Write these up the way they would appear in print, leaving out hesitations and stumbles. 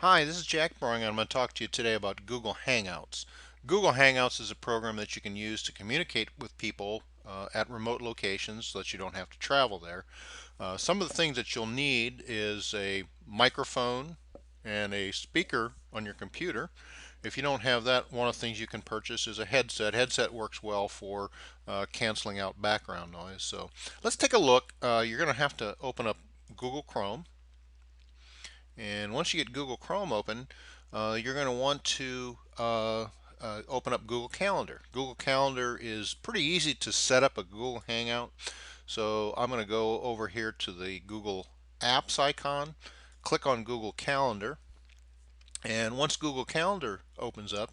Hi, this is Jack Boring. I'm going to talk to you today about Google Hangouts. Google Hangouts is a program that you can use to communicate with people at remote locations so that you don't have to travel there. Some of the things that you'll need is a microphone and a speaker on your computer. If you don't have that, one of the things you can purchase is a headset. Headset works well for canceling out background noise. So let's take a look. You're going to have to open up Google Chrome. And once you get Google Chrome open, you're going to want to open up Google Calendar. Google Calendar is pretty easy to set up a Google Hangout. So I'm going to go over here to the Google Apps icon, click on Google Calendar, and once Google Calendar opens up,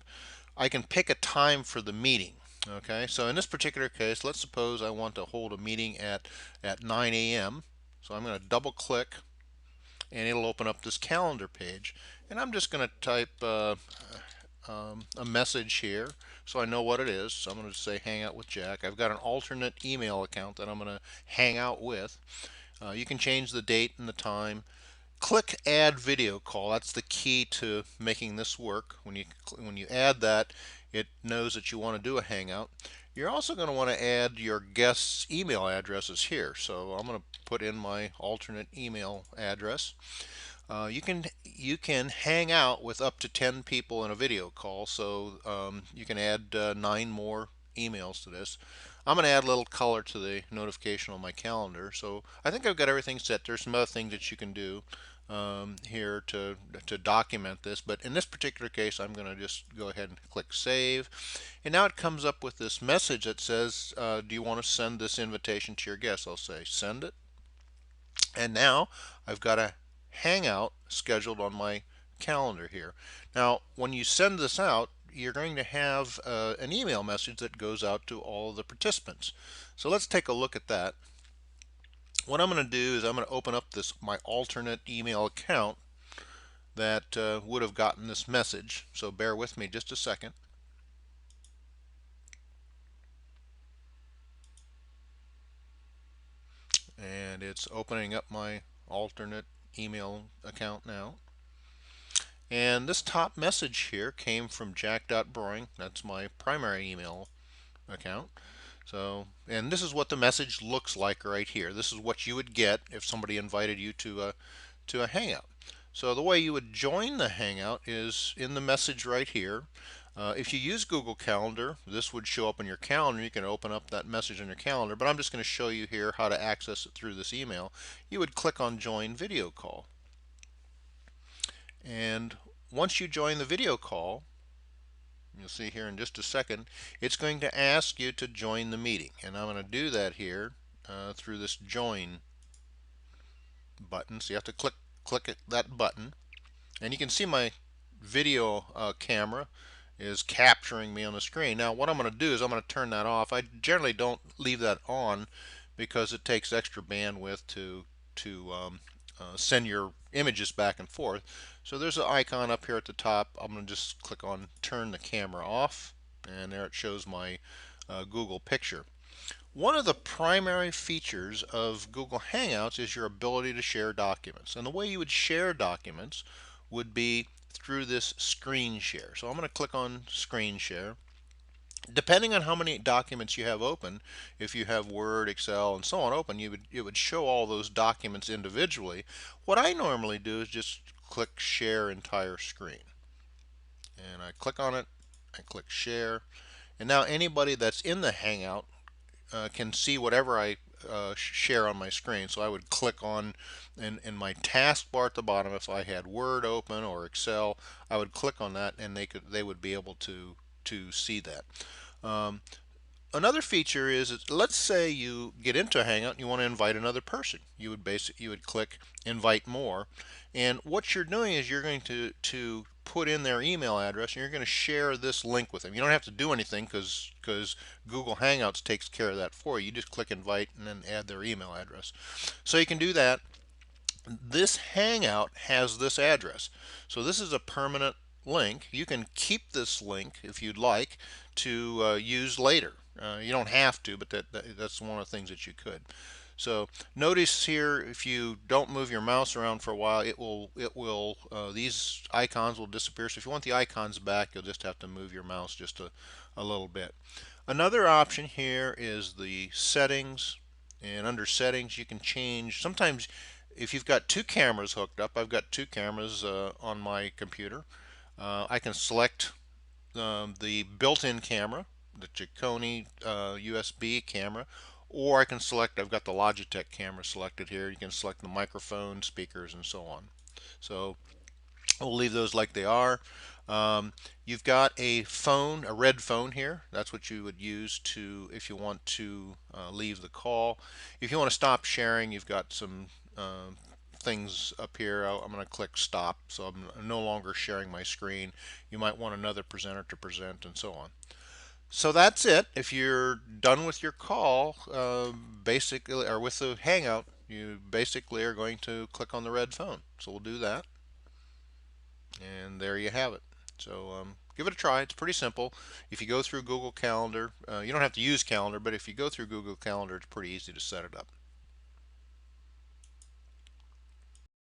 I can pick a time for the meeting. Okay, so in this particular case, let's suppose I want to hold a meeting at 9 a.m. So I'm going to double click and it'll open up this calendar page. And I'm just going to type a message here so I know what it is. So I'm going to say hang out with Jack. I've got an alternate email account that I'm going to hang out with. You can change the date and the time. Click add video call. That's the key to making this work. When you add that, it knows that you want to do a hangout. You're also going to want to add your guests' email addresses here. So I'm going to put in my alternate email address. You can hang out with up to 10 people in a video call, so you can add 9 more emails to this. I'm going to add a little color to the notification on my calendar. So I think I've got everything set. There's some other things that you can do here to document this, but in this particular case, I'm going to just go ahead and click Save. And now it comes up with this message that says, do you want to send this invitation to your guests? I'll say Send it. And now I've got a Hangout scheduled on my calendar here. Now, when you send this out, you're going to have an email message that goes out to all of the participants. So let's take a look at that. What I'm going to do is I'm going to open up my alternate email account that would have gotten this message. So bear with me just a second. And it's opening up my alternate email account now. And this top message here came from jack.boring. That's my primary email account. So, and this is what the message looks like right here. This is what you would get if somebody invited you to a Hangout. So the way you would join the Hangout is in the message right here. If you use Google Calendar, this would show up on your calendar. You can open up that message on your calendar, but I'm just going to show you here how to access it through this email. You would click on Join Video Call. And once you join the video call, you'll see here in just a second, it's going to ask you to join the meeting. And I'm going to do that here through this Join button. So you have to click that button. And you can see my video camera is capturing me on the screen. Now what I'm going to do is I'm going to turn that off. I generally don't leave that on because it takes extra bandwidth to send your images back and forth. So there's an icon up here at the top. I'm going to just click on turn the camera off, and there it shows my Google picture. One of the primary features of Google Hangouts is your ability to share documents. And the way you would share documents would be through this screen share. So I'm going to click on screen share. Depending on how many documents you have open, if you have Word, Excel, and so on open, it would show all those documents individually. What I normally do is just click Share Entire Screen. And I click on it, I click Share, and now anybody that's in the Hangout can see whatever I share on my screen. So I would click on in my taskbar at the bottom. If I had Word open or Excel, I would click on that, and they would be able to see that. Um, Another feature is, let's say you get into a Hangout and you want to invite another person. You would click Invite More, and what you're doing is you're going to put in their email address, and you're going to share this link with them. You don't have to do anything because Google Hangouts takes care of that for you. You just click Invite and then add their email address. So you can do that. This Hangout has this address. So this is a permanent link. You can keep this link if you'd like to use later. You don't have to, but that's one of the things that you could. So notice here, if you don't move your mouse around for a while, it will these icons will disappear. So if you want the icons back, you'll just have to move your mouse just a little bit. Another option here is the settings, and under settings you can change. Sometimes if you've got two cameras hooked up, I've got two cameras on my computer. I can select the built-in camera, the Chicone USB camera, or I can select, I've got the Logitech camera selected here. You can select the microphone, speakers, and so on. So we'll leave those like they are. You've got a phone, a red phone here. That's what you would use to, if you want to leave the call. If you want to stop sharing, you've got some things up here. I'm going to click stop, so I'm no longer sharing my screen. You might want another presenter to present, and so on. So that's it. If you're done with your call, basically, or with the Hangout, you basically are going to click on the red phone. So we'll do that, and there you have it. So give it a try. It's pretty simple. If you go through Google Calendar, you don't have to use Calendar, but if you go through Google Calendar, it's pretty easy to set it up.